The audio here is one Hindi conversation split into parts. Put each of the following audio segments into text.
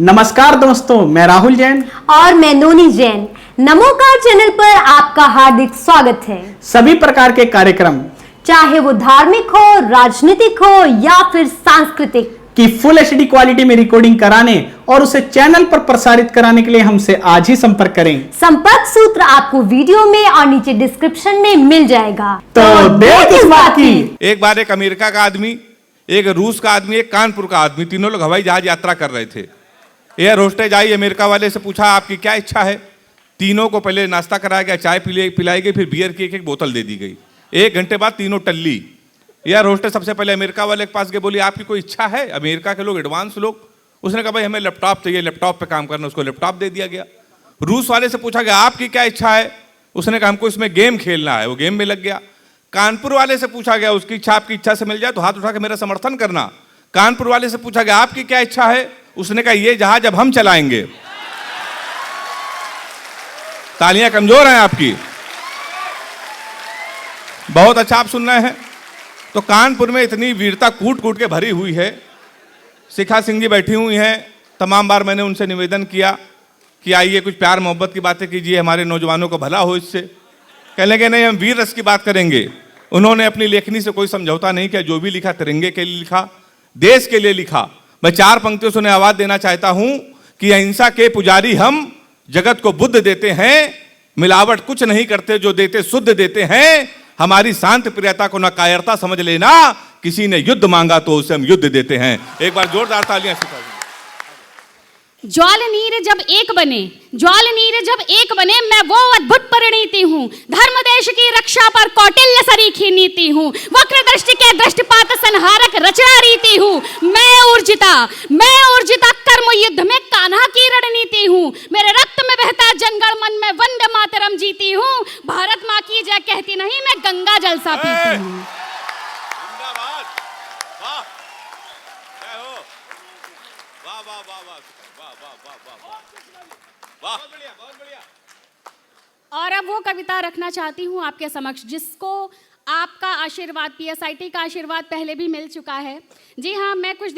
नमस्कार दोस्तों, मैं राहुल जैन और मैं नोनी जैन। नमोकार चैनल पर आपका हार्दिक स्वागत है। सभी प्रकार के कार्यक्रम, चाहे वो धार्मिक हो, राजनीतिक हो या फिर सांस्कृतिक, की फुल एचडी क्वालिटी में रिकॉर्डिंग कराने और उसे चैनल पर प्रसारित कराने के लिए हमसे आज ही संपर्क करें। संपर्क सूत्र आपको वीडियो में और नीचे डिस्क्रिप्शन में मिल जाएगा। तो देर किस बात की। एक बार एक अमेरिका का आदमी, एक रूस का आदमी, एक कानपुर का आदमी, तीनों लोग हवाई जहाज यात्रा कर रहे थे। एयर होस्टेज आई, अमेरिका वाले से पूछा आपकी क्या इच्छा है। तीनों को पहले नाश्ता कराया गया, चाय पिलाई गई, फिर बियर की एक बोतल दे दी गई। 1 घंटे बाद तीनों टल्ली। एयर होस्टेज सबसे पहले अमेरिका वाले के पास गए, बोली आपकी कोई इच्छा है। अमेरिका के लोग एडवांस लोग, उसने कहा भाई हमें लैपटॉप चाहिए, लैपटॉप पे काम करना, उसको लैपटॉप दे दिया गया। रूस वाले से पूछा गया आपकी क्या इच्छा है, उसने कहा हमको इसमें गेम खेलना है, वो गेम में लग गया। कानपुर वाले से पूछा गया उसकी इच्छा आपकी इच्छा से मिल जाए तो हाथ उठा के मेरा समर्थन करना। कानपुर वाले से पूछा गया आपकी क्या इच्छा है, उसने कहा ये जहाज अब हम चलाएंगे। तालियां कमजोर हैं आपकी, बहुत अच्छा आप सुन रहे हैं। तो कानपुर में इतनी वीरता कूट कूट के भरी हुई है। शिखा सिंह जी बैठी हुई हैं, तमाम बार मैंने उनसे निवेदन किया कि आइए कुछ प्यार मोहब्बत की बातें कीजिए, हमारे नौजवानों को भला हो इससे। कहने के नहीं हम वीर रस की बात करेंगे। उन्होंने अपनी लेखनी से कोई समझौता नहीं किया, जो भी लिखा तिरंगे के लिए लिखा, देश के लिए लिखा। मैं 4 पंक्तियों से उन्हें आवाज देना चाहता हूं कि अहिंसा के पुजारी हम, जगत को बुद्ध देते हैं, मिलावट कुछ नहीं करते, जो देते शुद्ध देते हैं। हमारी शांत प्रियता को न कायरता समझ लेना, किसी ने युद्ध मांगा तो उसे हम युद्ध देते हैं। एक बार जोरदार तालियां। ज्वाल नीर जब एक बने, ज्वाल नीर जब एक बने, मैं वो अद्भुत परिणीति हूँ। धर्म देश की रक्षा पर कौटिल्य सरीखी नीति हूँ। वक्र दृष्टि के दृष्टिपात संहारक रचना रीति हूँ। मैं ऊर्जिता कर्म युद्ध में कान्हा की रणनीति हूँ। मेरे रक्त में बहता जनगण मन में वंदे मातरम जीती हूँ। भारत माँ की जय कहती नहीं, मैं गंगा जल सा पीती हूँ। और अब वो कविता रखना चाहती हूँ आपके समक्ष, जिसको आपका आशीर्वाद, पीएसआईटी का आशीर्वाद पहले भी मिल चुका है। जी हाँ, मैं कुछ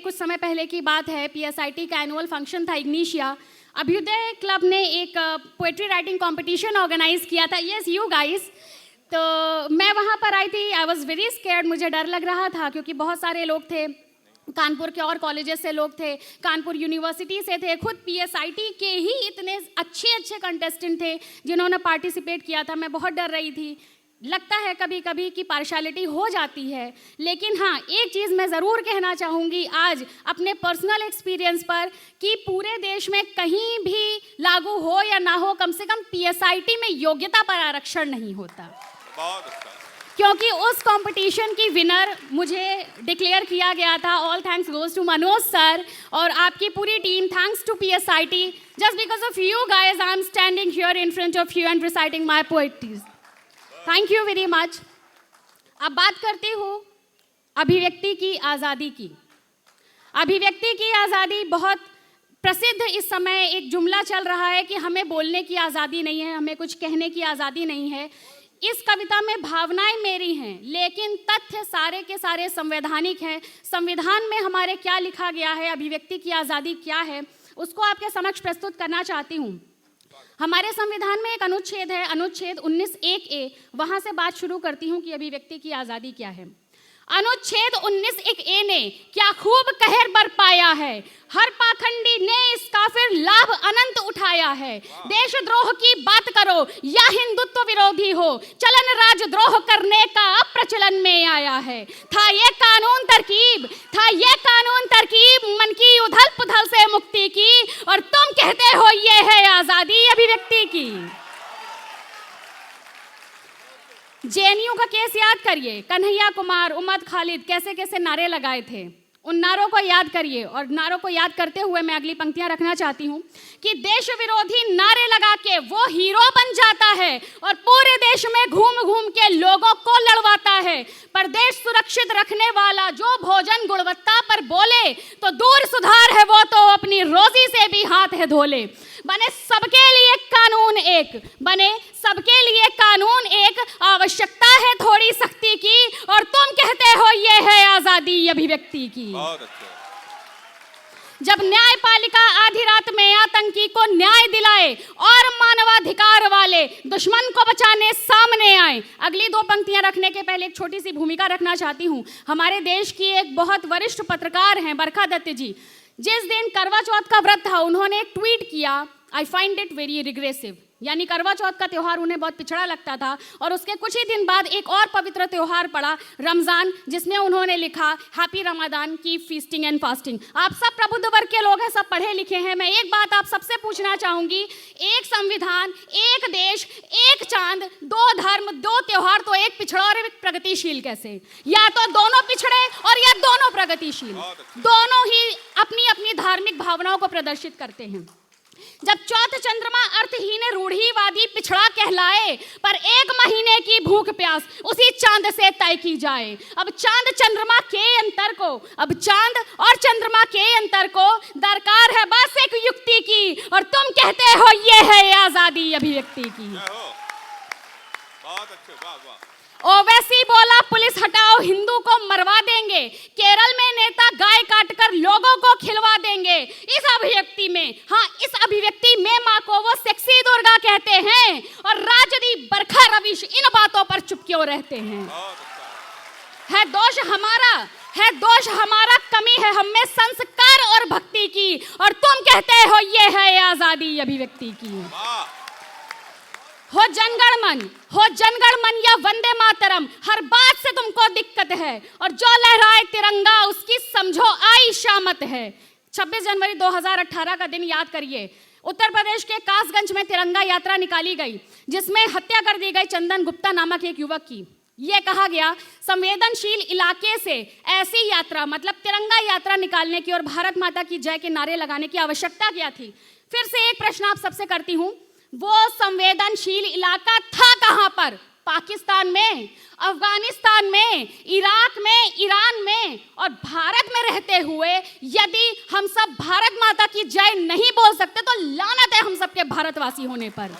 समय पहले की बात है, पीएसआईटी का एनुअल फंक्शन था इग्निशिया। अभ्युदय क्लब ने एक पोएट्री राइटिंग कंपटीशन ऑर्गेनाइज किया था। Yes you guys. तो मैं वहाँ पर आई थी। आई वॉज वेरी स्केर्ड, मुझे डर लग रहा था क्योंकि बहुत सारे लोग थे, कानपुर के और कॉलेजेस से लोग थे, कानपुर यूनिवर्सिटी से थे, खुद पीएसआईटी के ही इतने अच्छे कंटेस्टेंट थे जिन्होंने पार्टिसिपेट किया था। मैं बहुत डर रही थी। लगता है कभी कभी कि पार्शियलिटी हो जाती है, लेकिन हाँ, एक चीज़ मैं ज़रूर कहना चाहूँगी आज अपने पर्सनल एक्सपीरियंस पर कि पूरे देश में कहीं भी लागू हो या ना हो, कम से कम पीएसआईटी में योग्यता पर आरक्षण नहीं होता। बहुत अच्छा। क्योंकि उस कंपटीशन की विनर मुझे डिक्लेयर किया गया था। All thanks goes to Manoj sir और आपकी पूरी team. Thanks to PSIT. Just because of you guys I am standing here in front of you and reciting my poetries. Thank you very much. अब बात करती हूँ अभिव्यक्ति की आज़ादी की। अभिव्यक्ति की आज़ादी बहुत प्रसिद्ध इस समय एक जुमला चल रहा है कि हमें बोलने की आज़ादी नहीं है, हमें कुछ कहने की आज़ादी नहीं है। इस कविता में भावनाएं मेरी हैं, लेकिन तथ्य सारे के सारे संवैधानिक हैं। संविधान में हमारे क्या लिखा गया है, अभिव्यक्ति की आज़ादी क्या है, उसको आपके समक्ष प्रस्तुत करना चाहती हूँ। हमारे संविधान में एक अनुच्छेद है, अनुच्छेद 19(1)(a। वहाँ से बात शुरू करती हूँ कि अभिव्यक्ति की आज़ादी क्या है। अनुच्छेद 19(1)(a) ने क्या खूब कहर बरपाया है। हर पाखंडी ने इसका फिर लाभ अनंत उठाया है। देशद्रोह की बात करो या हिंदुत्व विरोधी हो, चलन राजद्रोह करने का प्रचलन में आया है। था ये कानून तरकीब मन की उधल पुधल से मुक्ति की, और तुम कहते हो ये है आज़ादी अभिव्यक्ति की। जेएनयू का केस याद करिए, कन्हैया कुमार, उमर खालिद कैसे कैसे नारे लगाए थे, उन नारों को याद करिए। और नारों को याद करते हुए मैं अगली पंक्तियां रखना चाहती हूँ कि देश विरोधी नारे लगा के वो हीरो बन जाता है और पूरे देश में घूम घूम के लोगों को लड़वाता है। पर देश सुरक्षित रखने वाला जो भोजन गुणवत्ता पर बोले तो दूर सुधार है, वो तो अपनी रोजी से भी हाथ है धोले। बने सबके लिए कानून एक, आवश्यकता है थोड़ी सख्ती की, और तुम कहते हो ये है आज़ादी अभिव्यक्ति की। बहुत अच्छा। जब न्यायपालिका आधी रात में आतंकी को न्याय दिलाए और मानवाधिकार वाले दुश्मन को बचाने सामने आए। अगली दो पंक्तियां रखने के पहले एक छोटी सी भूमिका रखना चाहती हूं। हमारे देश की एक बहुत वरिष्ठ पत्रकार हैं बरखा दत्त जी। जिस दिन करवा चौथ का व्रत था, उन्होंने एक ट्वीट किया, I find it very regressive, यानी करवा चौथ का त्यौहार उन्हें बहुत पिछड़ा लगता था। और उसके कुछ ही दिन बाद एक और पवित्र त्यौहार पड़ा, रमज़ान, जिसमें उन्होंने लिखा happy Ramzan, keep feasting and fasting. आप सब प्रबुद्ध वर्ग के लोग हैं, सब पढ़े लिखे हैं। मैं एक बात आप सबसे पूछना चाहूँगी, एक संविधान, एक देश, एक चांद, दो धर्म, दो त्यौहार, तो एक पिछड़ा और एक प्रगतिशील कैसे? या तो दोनों पिछड़े और या दोनों प्रगतिशील, दोनों ही अपनी अपनी धार्मिक भावनाओं को प्रदर्शित करते हैं। जब चौथ चंद्रमा अर्थहीन रूढ़िवादी पिछड़ा कहलाए, पर एक महीने की भूख प्यास उसी चांद से तय की जाए। अब चांद चंद्रमा के अंतर को, अब चांद और चंद्रमा के अंतर को दरकार है बस एक युक्ति की, और तुम कहते हो ये है आजादी अभिव्यक्ति की। बहुत अच्छे, वाह वाह। ओवैसी बोला पुलिस हटाओ, हिंदू को मरवा देंगे। केरल में नेता गाय काटकर लोगों को खिलवा देंगे। इस अभिव्यक्ति में, हाँ इस अभिव्यक्ति में माँ को वो सेक्सी दुर्गा कहते हैं, और राजदीप बरखा रविश इन बातों पर चुप क्यों रहते हैं? है दोष हमारा, है दोष हमारा, कमी है हम में संस्कार और भक्ति की, और तुम कहते हो ये है आजादी अभिव्यक्ति की। हो जनगण मन या वंदे मातरम, हर बात से तुमको दिक्कत है, और जो लहराए तिरंगा उसकी समझो आई शामत है। 26 जनवरी 2018 का दिन याद करिए। उत्तर प्रदेश के कासगंज में तिरंगा यात्रा निकाली गई, जिसमें हत्या कर दी गई चंदन गुप्ता नामक एक युवक की। यह कहा गया संवेदनशील इलाके से ऐसी यात्रा, मतलब तिरंगा यात्रा निकालने की और भारत माता की जय के नारे लगाने की आवश्यकता क्या थी? फिर से एक प्रश्न आप सबसे करती हूँ, वो संवेदनशील इलाका था कहां पर? पाकिस्तान में, अफगानिस्तान में, इराक में, ईरान में, और भारत में रहते हुए यदि हम सब भारत माता की जय नहीं बोल सकते तो लानत है हम सबके भारतवासी होने पर।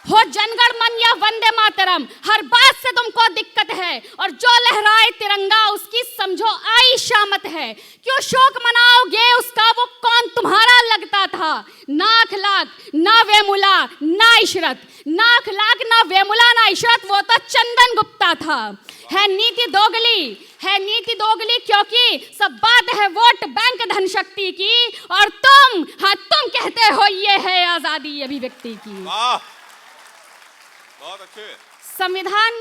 हो जनगण मन या वंदे मातरम, हर बात से तुमको दिक्कत है, और जो लहराए तिरंगा उसकी समझो आई शामत है। क्यों शोक मनाओगे उसका, वो कौन तुम्हारा लगता था? ना अखलाक, ना वेमुला, ना इशरत, ना अखलाक, ना वेमुला, ना इशरत, वो तो चंदन गुप्ता था। है नीति दोगली, क्योंकि सब बात है वोट बैंक धन शक्ति की, और तुम, हाँ तुम कहते हो ये है आजादी अभिव्यक्ति की। बहुत अच्छे। संविधान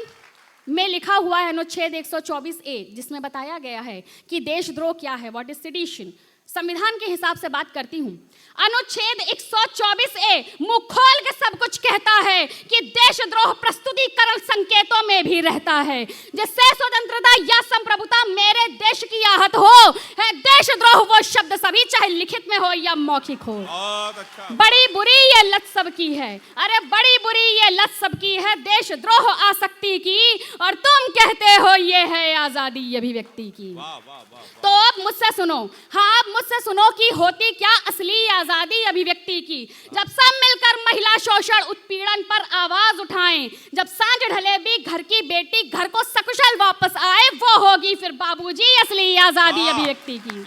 में लिखा हुआ है अनुच्छेद 124A, जिसमें बताया गया है कि देशद्रोह क्या है, व्हाट इज सेडिशन। संविधान के हिसाब से बात करती हूँ। अनुच्छेद 124A मुंह खोल के सब कुछ कहता है कि देशद्रोह प्रस्तुतिकरण संकेतों में भी रहता है, जिससे स्वतंत्रता या संप्रभुता मेरे देश की आहत हो। है देशद्रोह वो शब्द सभी, चाहे लिखित में हो या मौखिक हो। अच्छा। बड़ी बुरी ये लत सबकी है, अरे बड़ी बुरी ये लत सबकी है देशद्रोह आसक्ति की, और तुम कहते हो ये है आजादी अभिव्यक्ति की। वाह वाह वाह। तो अब मुझसे सुनो, हाँ अब मुझसे सुनो कि होती क्या असली आजादी अभिव्यक्ति की। जब सब मिलकर महिला शोषण उत्पीड़न पर आवाज उठाएं, जब सांझ ढले भी घर की बेटी घर को सकुशल वापस आए, वो होगी फिर बाबूजी असली आजादी अभिव्यक्ति की।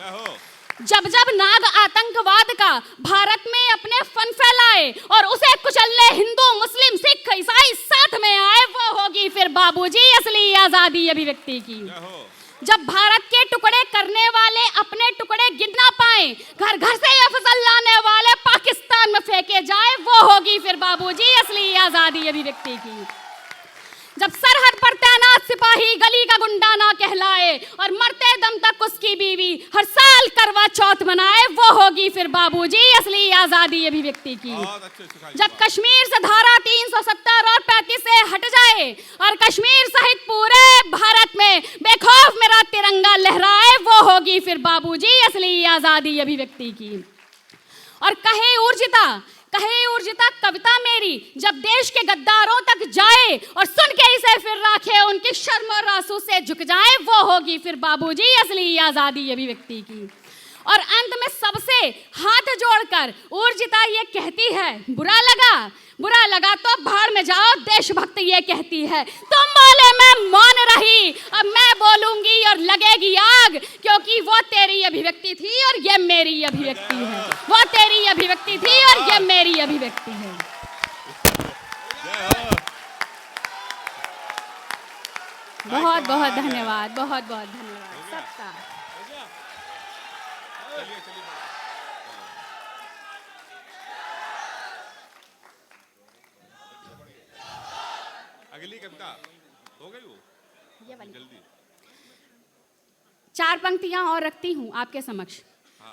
जब जब नाग आतंकवाद का भारत में अपने फन फैलाए और उसे कुचलने हिंदू मुस्लिम सिख ईसाई साथ में आए, वो होगी फिर बाबूजी असली आजादी अभिव्यक्ति की। जब भारत के टुकड़े करने वाले अपने टुकड़े गिन ना पाए, घर घर से अफजल लाने वाले पाकिस्तान में फेंके जाए, वो होगी फिर बाबूजी असली आजादी अभिव्यक्ति की। जब सरहद पर तैनात सिपाही गली का गुंडा ना कहलाए और मरते दम तक उसकी बीवी हर साल करवा चौथ मनाए, वो होगी फिर बाबूजी असली आजादी अभिव्यक्ति की। जब कश्मीर से धारा 370 और 35 से हट जाए और कश्मीर सहित पूरे भारत में बेखौफ मेरा तिरंगा लहराए, वो होगी फिर बाबूजी असली आजादी अभिव्यक्ति की। और कहे ऊर्जिता कविता मेरी जब देश के गद्दारों तक जाए और सुन के इसे फिर राखे उनकी शर्म और आंसू से झुक जाए, वो होगी फिर बाबूजी असली आजादी अभिव्यक्ति की। और अंत में सबसे हाथ जोड़कर ऊर्जिता ये कहती है, बुरा लगा तो भाड़ में जाओ, देशभक्त ये कहती है। तुम बोले, मैं मौन रही, अब मैं बोलूंगी और लगेगी आग, क्योंकि वो तेरी अभिव्यक्ति थी और ये मेरी अभिव्यक्ति है। वो तेरी अभिव्यक्ति थी और ये मेरी अभिव्यक्ति है। बहुत बहुत धन्यवाद, बहुत बहुत धन्यवाद सबका। अगली कविता हो गई वो, ये वाली जल्दी। 4 पंक्तियां और रखती हूं आपके समक्ष,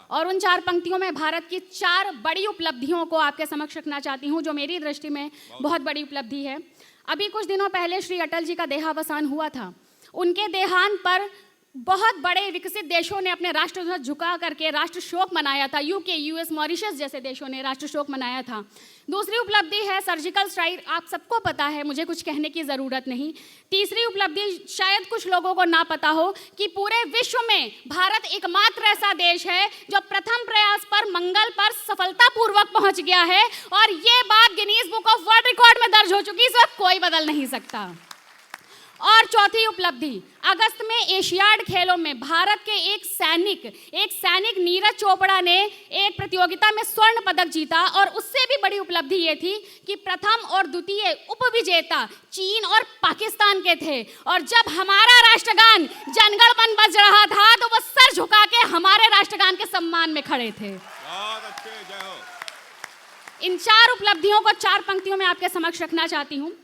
और उन 4 पंक्तियों में भारत की 4 बड़ी उपलब्धियों को आपके समक्ष रखना चाहती हूं, जो मेरी दृष्टि में बहुत बड़ी उपलब्धि है। अभी कुछ दिनों पहले श्री अटल जी का देहावसान हुआ था। उनके देहांत पर बहुत बड़े विकसित देशों ने अपने राष्ट्रध्वज झुका करके राष्ट्र शोक मनाया था। यूके, यूएस, मॉरिशस जैसे देशों ने राष्ट्र शोक मनाया था। दूसरी उपलब्धि है सर्जिकल स्ट्राइक, आप सबको पता है, मुझे कुछ कहने की ज़रूरत नहीं। तीसरी उपलब्धि शायद कुछ लोगों को ना पता हो कि पूरे विश्व में भारत एकमात्र ऐसा देश है जो प्रथम प्रयास पर मंगल पर सफलतापूर्वक पहुंच गया है, और ये बात Guinness book of world record में दर्ज हो चुकी है, इस वक्त कोई बदल नहीं सकता। और चौथी उपलब्धि, अगस्त में एशियाड खेलों में भारत के एक सैनिक नीरज चोपड़ा ने एक प्रतियोगिता में स्वर्ण पदक जीता, और उससे भी बड़ी उपलब्धि ये थी कि प्रथम और द्वितीय उपविजेता चीन और पाकिस्तान के थे। और जब हमारा राष्ट्रगान जनगण मन बज रहा था तो वो सर झुका के हमारे राष्ट्रगान के सम्मान में खड़े थे। बहुत अच्छे, जय हो। इन 4 उपलब्धियों को 4 पंक्तियों में आपके समक्ष रखना चाहती हूँ।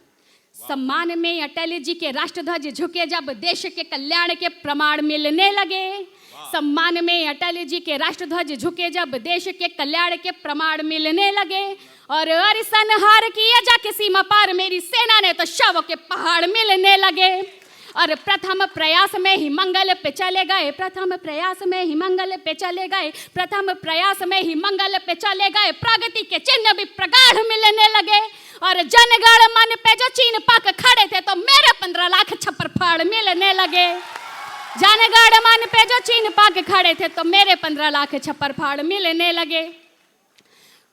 सम्मान में अटल जी के राष्ट्रध्वज झुके जब देश के कल्याण के प्रमाण मिलने लगे। सम्मान में अटल जी के राष्ट्रध्वज झुके जब देश के कल्याण के प्रमाण मिलने लगे। और अरिसनहार किए जाके सीमा पार मेरी सेना ने तो शव के पहाड़ मिलने लगे। और प्रथम प्रयास में ही मंगल पे चले गए, प्रथम प्रयास में ही मंगल पे चले गए, प्रथम प्रयास में ही मंगल पे चले गए। प्रगति के चिन्ह भी प्रगाढ़ मिलने लगे। और जनगण मन पे जो चीन पाक खड़े थे तो मेरे 15 लाख छप्पर फाड़ मिलने लगे। जनगण मन पे जो चीन पाक खड़े थे तो मेरे 15 लाख छप्पर फाड़ मिलने लगे।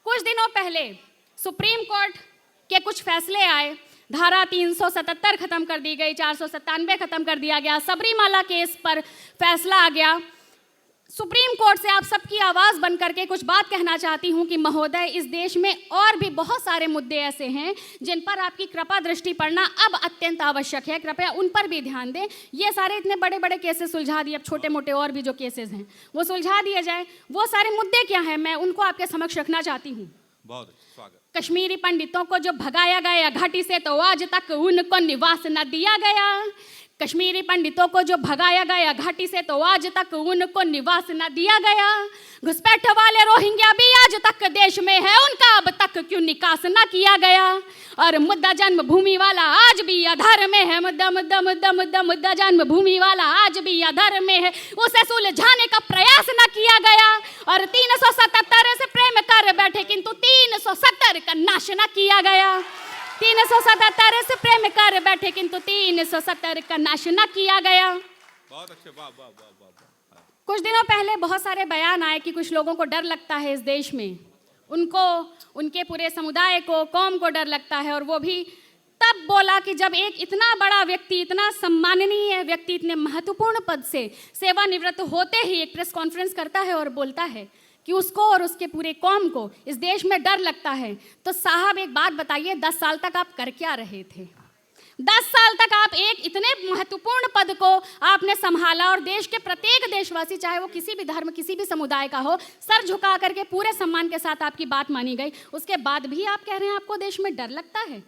कुछ दिनों पहले सुप्रीम कोर्ट के कुछ फैसले आए। धारा 377 खत्म कर दी गई, 497 खत्म कर दिया गया। सबरीमाला केस पर फैसला आ गया। सुप्रीम कोर्ट से आप सबकी आवाज़ बन करके कुछ बात कहना चाहती हूँ कि महोदय, इस देश में और भी बहुत सारे मुद्दे ऐसे हैं जिन पर आपकी कृपा दृष्टि पड़ना अब अत्यंत आवश्यक है। कृपया उन पर भी ध्यान दें। ये सारे इतने बड़े बड़े केसेस सुलझा दिए, अब छोटे मोटे और भी जो केसेस हैं वो सुलझा दिए जाए। वो सारे मुद्दे क्या हैं, मैं उनको आपके समक्ष रखना चाहती हूँ। बहुत स्वागत। कश्मीरी पंडितों को जो भगाया गया घाटी से तो आज तक उनको निवास न दिया गया। कश्मीरी पंडितों को जो भगाया गया घाटी से तो आज तक उनको निवास न दिया गया। घुसपैठ वाले रोहिंग्या भी आज तक देश में है, उनका अब तक क्यों निकास न किया गया। और मुद्दा जन्मभूमि वाला आज भी अधर में है, मुद्दा जन्मभूमि वाला आज भी अधर में है, उसे सुलझाने का प्रयास न किया गया। और 377 से प्रेम कर बैठे किंतु 370 का नाश न किया गया। 377 से प्रेम कर बैठे किंतु 370 का नाश न किया गया। बहुत अच्छे, वाह वाह वाह वाह। कुछ दिनों पहले बहुत सारे बयान आए कि कुछ लोगों को डर लगता है इस देश में, उनको, उनके पूरे समुदाय को, कौम को डर लगता है। और वो भी तब बोला कि जब एक इतना बड़ा व्यक्ति, इतना सम्माननीय व्यक्ति, इतने महत्वपूर्ण पद से सेवानिवृत्त होते ही एक प्रेस कॉन्फ्रेंस करता है और बोलता है कि उसको और उसके पूरे कौम को इस देश में डर लगता है। तो साहब एक बात बताइए, 10 साल तक आप कर क्या रहे थे? 10 साल तक आप एक इतने महत्वपूर्ण पद को आपने संभाला, और देश के प्रत्येक देशवासी, चाहे वो किसी भी धर्म, किसी भी समुदाय का हो, सर झुका करके पूरे सम्मान के साथ आपकी बात मानी गई। उसके बाद भी आप कह रहे हैं आपको देश में डर लगता है।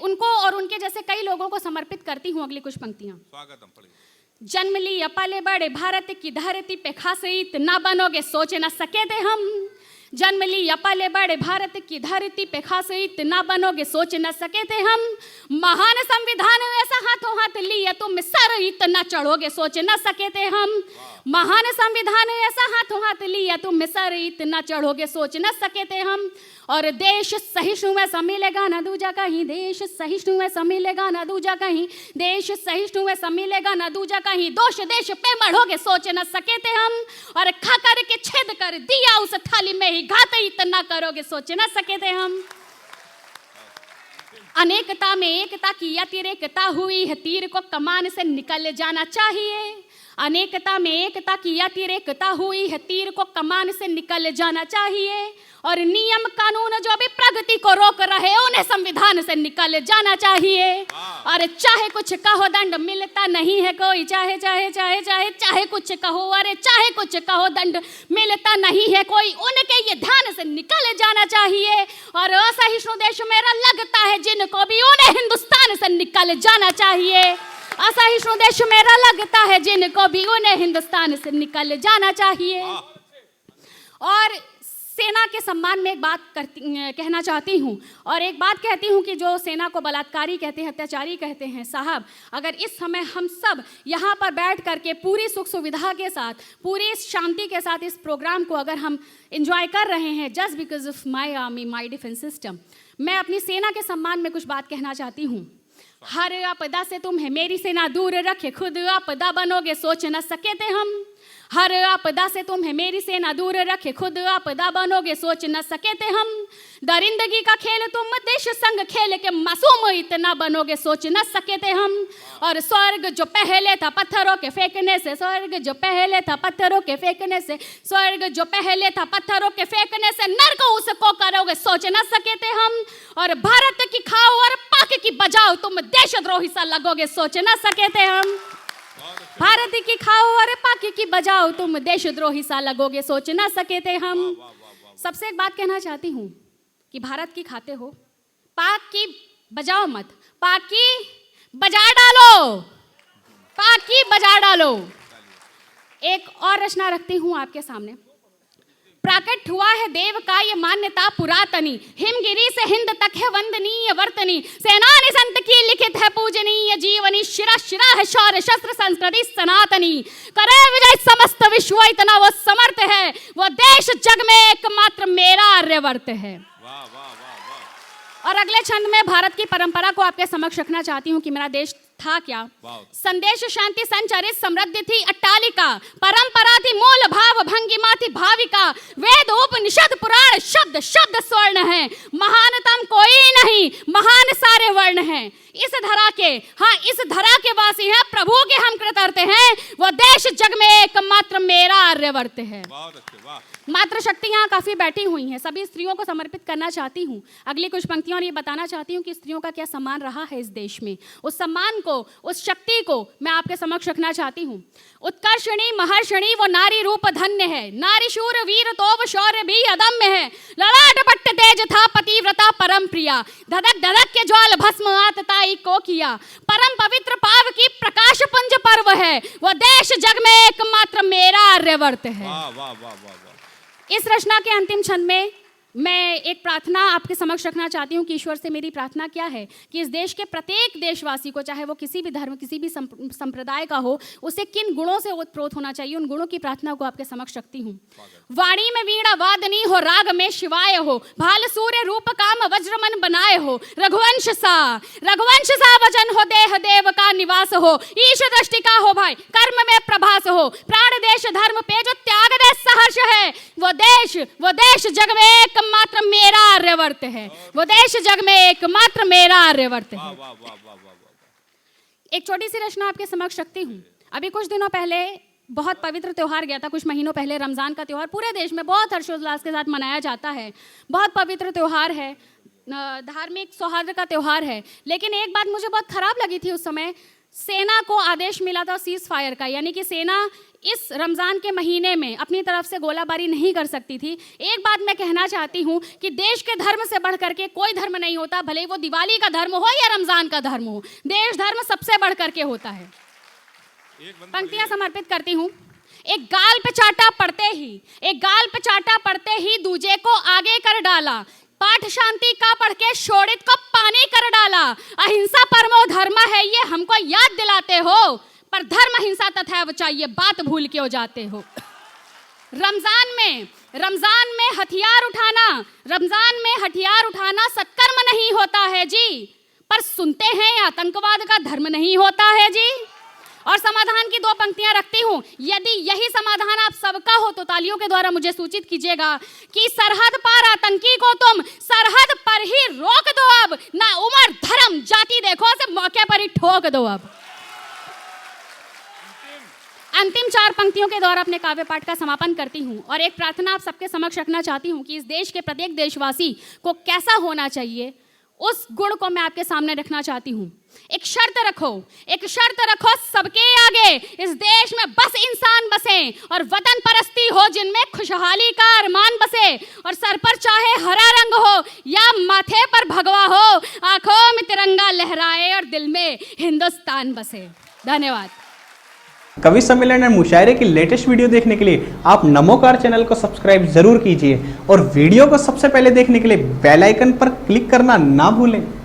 उनको और उनके जैसे कई लोगों को समर्पित करती हूँ अगली कुछ पंक्तियाँ। जन्म लिया पले बड़े भारत की धरती पे, खास इतना बनोगे सोच न सके थे हम। जन्म लिया पले बड़े भारत की धरती पे, खास इतना बनोगे सोच न सके थे हम। महान संविधान ऐसा हाथों हाथ लिया तुम सर इतना चढ़ोगे सोच न सके थे हम। महान संविधान ऐसा हाथों हाथ लिया तुम सर इतना चढ़ोगे सोच न सके थे हम। और देश सहिष्णु ऐसा मिलेगा ना दूजा कहीं, देश सहिष्णु ऐसा मिलेगा ना दूजा कहीं, देश सहिष्णु ऐसा मिलेगा ना दूजा कहीं। दोष देश पे मढ़ोगे सोच न सके थे हम, और खा कर के छेद कर दिया उस थाली में ही, घात इतना करोगे सोच न सके थे हम। अनेकता में एकता की अतिरेकता हुई है, तीर को कमान से निकल जाना चाहिए। अनेकता में एकता की अतिरेकता हुई है, तीर को कमान से निकल जाना चाहिए। और नियम कानून जो भी प्रगति को रोक रहे उन्हें संविधान से निकल जाना चाहिए। और चाहे कुछ कहो दंड मिलता नहीं है कोई, चाहे चाहे चाहे चाहे चाहे कुछ कहो, अरे चाहे कुछ कहो दंड मिलता नहीं है कोई, उनके ये ध्यान से निकल जाना चाहिए। और असहिष्णु देश मेरा लगता है जिनको भी, उन्हें हिंदुस्तान से निकल जाना चाहिए। असहिष्णु देश मेरा लगता है जिनको भी, उन्हें हिंदुस्तान से निकल जाना चाहिए। और सेना के सम्मान में एक बात कहना चाहती हूँ, और एक बात कहती हूँ कि जो सेना को बलात्कारी कहते हैं, अत्याचारी कहते हैं, साहब अगर इस समय हम सब यहाँ पर बैठ करके पूरी सुख सुविधा के साथ, पूरी शांति के साथ इस प्रोग्राम को अगर हम एंजॉय कर रहे हैं just because of my army, my defence system, मैं अपनी सेना के सम्मान में कुछ बात कहना चाहती हूँ। हर आपदा से तुम्हें मेरी सेना दूर रखे, खुद आपदा बनोगे सोच न सके थे हम। हर आपदा से तुम्हें मेरी सेना दूर रखे, खुद आपदा बनोगे सोच न सके थे हम। दरिंदगी का खेल तुम देश संग खेल के, मासूम इतना बनोगे सोच न सके थे हम। और स्वर्ग जो पहले था पत्थरों के फेंकने से, स्वर्ग जो पहले था पत्थरों के फेंकने से, स्वर्ग जो पहले था पत्थरों के फेंकने से, नर्क उसको करोगे सोच न सके थे हम। और भारत की खाओ और पाक की बजाओ, तुम देशद्रोही सा लगोगे सोच न सके थे हम। भारत की खाओ और पाक की बजाओ, तुम देशद्रोही सा लगोगे सोच ना सके थे हम। सबसे एक बात कहना चाहती हूँ कि भारत की खाते हो, पाक की बजाओ मत, पाक की बजा डालो, पाक की बजा डालो। एक और रचना रखती हूँ आपके सामने। प्राकट हुआ है देव का ये मान्यता पुरातनी, हिमगिरी से हिंद तक है वंदनीय वर्तनी, सेनानी संत की लिखित है पूजनीय जीवनी, शिरा शिरा है शौर्य शस्त्र संस्कृति सनातनी, करे विजय समस्त विश्व इतना वो समर्थ है, वो देश जग में एकमात्र मेरा आर्यवर्त है। और अगले छंद में भारत की परंपरा को आपके समक्ष रखना चाहती हूँ कि मेरा देश था क्या। संदेश शांति संचारित समृद्धि थी अट्टालिका, परंपरा थी मूल भाव भंगिमा थी भाविका, वेद उपनिषद पुराण शब्द शब्द स्वर्ण है, महानतम कोई नहीं महान सारे वर्ण हैं। इस धरा के, हाँ इस धरा के वासी हैं, प्रभु के हम कृतज्ञ हैं, वो देश जग में एकमात्र मेरा आर्यवर्त है। मातृशक्ति यहाँ काफी बैठी हुई हैं, सभी स्त्रियों को समर्पित करना चाहती हूँ अगली कुछ पंक्तियों, और ये बताना चाहती हूँ कि स्त्रियों का क्या सम्मान रहा है इस देश में। उस सम्मान को, उस शक्ति को मैं आपके समक्ष रखना चाहती हूँ। उत्कर्षणी महर्षणी वो नारी रूप धन्य है, नारी शूर वीर तो शौर्य भी अदम्य है, ललाट पट्ट तेज था पतिव्रता परम प्रिया, धधक धधक के ज्वाल भस्म आतताई को किया, परम पवित्र पाव की प्रकाश पुंज पर्व है, वो देश जग में एकमात्र मेरा आर्यवर्त है। वाह वाह वाह वाह। इस रचना के अंतिम छंद में मैं एक प्रार्थना आपके समक्ष रखना चाहती हूँ कि ईश्वर से मेरी प्रार्थना क्या है कि इस देश के प्रत्येक देशवासी को, चाहे वो किसी भी धर्म किसी भी संप्रदाय का हो, उसे किन गुणों से ओतप्रोत होना चाहिए, उन गुणों की प्रार्थना को आपके समक्ष रखती हूँ। वाणी में वीणा वादनी हो, राग में शिवाय हो, भाल सूर्य रूप काम वज्रमन बनाए हो, रघुवंश सा वचन हो, देह देव का निवास हो, ईश दृष्टि का हो भाई, कर्म में प्रभास हो, प्राण देश धर्म पे जो त्याग दे सहर्ष है, वो देश जग में एकमात्र मेरा आर्यवर्त है, वो देश जग में एकमात्र मेरा आर्यवर्त है। एक छोटी सी रचना आपके समक्ष रखती हूँ। अभी कुछ दिनों पहले बहुत पवित्र त्योहार गया था, कुछ महीनों पहले रमज़ान का त्योहार पूरे देश में बहुत हर्षोल्लास के साथ मनाया जाता है। बहुत पवित्र त्योहार है, धार्मिक सौहार्द का त्योहार है। लेकिन एक बात मुझे बहुत खराब लगी थी उस समय, सेना को आदेश मिला था सीज फायर का, यानी कि सेना इस रमज़ान के महीने में अपनी तरफ से गोलाबारी नहीं कर सकती थी। एक बात मैं कहना चाहती हूँ कि देश के धर्म से बढ़ करके कोई धर्म नहीं होता, भले वो दिवाली का धर्म हो या रमज़ान का धर्म हो, देश धर्म सबसे बढ़ करके होता है। पंक्तियां समर्पित करती हूँ। एक गाल पे चाटा पड़ते ही दूजे को आगे कर डाला। पाठ शांति का पढ़ के शोणित को पानी कर डाला। अहिंसा परमो धर्म है ये हमको याद दिलाते हो, पर धर्म अहिंसा तथा वो चाहिए बात भूल के हो जाते हो। रमजान में हथियार उठाना सत्कर्म नहीं होता है जी, पर सुनते हैं आतंकवाद का धर्म नहीं होता है जी। और समाधान की 2 पंक्तियां रखती हूं, यदि यही समाधान आप सबका हो तो तालियों के द्वारा मुझे सूचित कीजिएगा कि सरहद पार आतंकी को तुम सरहद पर ही रोक दो, अब ना उम्र धर्म जाति देखो, से मौके पर ही ठोक दो। अब अंतिम 4 पंक्तियों के द्वारा अपने काव्य पाठ का समापन करती हूं और एक प्रार्थना आप सबके समक्ष रखना चाहती हूं कि इस देश के प्रत्येक देशवासी को कैसा होना चाहिए, उस गुण को मैं आपके सामने रखना चाहती हूं। एक शर्त रखो सबके आगे, इस देश में बस इंसान बसे और वतन परस्ती हो जिनमें खुशहाली का अरमान बसे, और सर पर चाहे हरा रंग हो या माथे पर भगवा हो, आंखों में तिरंगा लहराए और दिल में हिंदुस्तान बसे। धन्यवाद। कवि सम्मेलन और मुशायरे की लेटेस्ट वीडियो देखने के लिए आप नमोकार चैनल को सब्सक्राइब जरूर कीजिए और वीडियो को सबसे पहले देखने के लिए बेल आइकन पर क्लिक करना ना भूलें।